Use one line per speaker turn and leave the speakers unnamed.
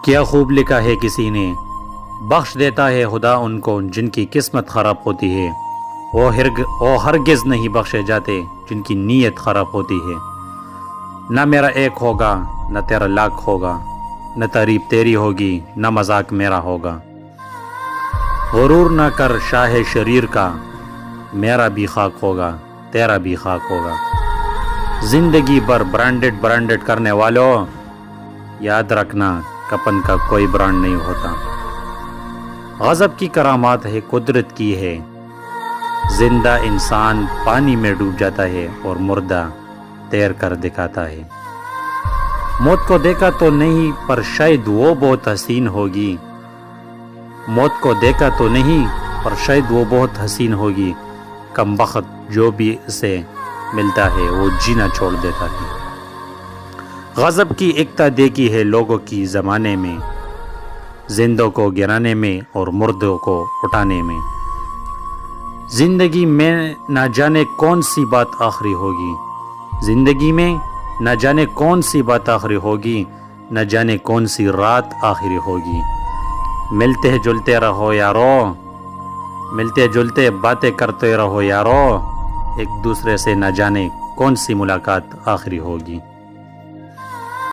کیا خوب لکھا ہے کسی نے، بخش دیتا ہے خدا ان کو جن کی قسمت خراب ہوتی ہے، وہ ہرگز نہیں بخشے جاتے جن کی نیت خراب ہوتی ہے۔ نہ میرا ایک ہوگا نہ تیرا لاکھ ہوگا، نہ تعریف تیری ہوگی نہ مذاق میرا ہوگا۔ غرور نہ کر شاہ شریر کا، میرا بھی خاک ہوگا تیرا بھی خاک ہوگا۔ زندگی بھر برانڈڈ کرنے والوں، یاد رکھنا کپن کا کوئی برانڈ نہیں ہوتا۔ غضب کی کرامات ہے قدرت کی ہے، زندہ انسان پانی میں ڈوب جاتا ہے اور مردہ تیر کر دکھاتا ہے۔ موت کو دیکھا تو نہیں پر شاید وہ بہت حسین ہوگی، موت کو دیکھا تو نہیں پر شاید وہ بہت حسین ہوگی، کم بخت جو بھی اسے ملتا ہے وہ جینا چھوڑ دیتا ہے۔ غضب کی ایکتا دیکھی ہے لوگوں کی زمانے میں، زندوں کو گرانے میں اور مردوں کو اٹھانے میں۔ زندگی میں نہ جانے کون سی بات آخری ہوگی، زندگی میں نہ جانے کون سی بات آخری ہوگی، نہ جانے کون سی رات آخری ہوگی۔ ملتے جلتے رہو یارو، ملتے جلتے باتیں کرتے رہو یارو، ایک دوسرے سے نہ جانے کون سی ملاقات آخری ہوگی۔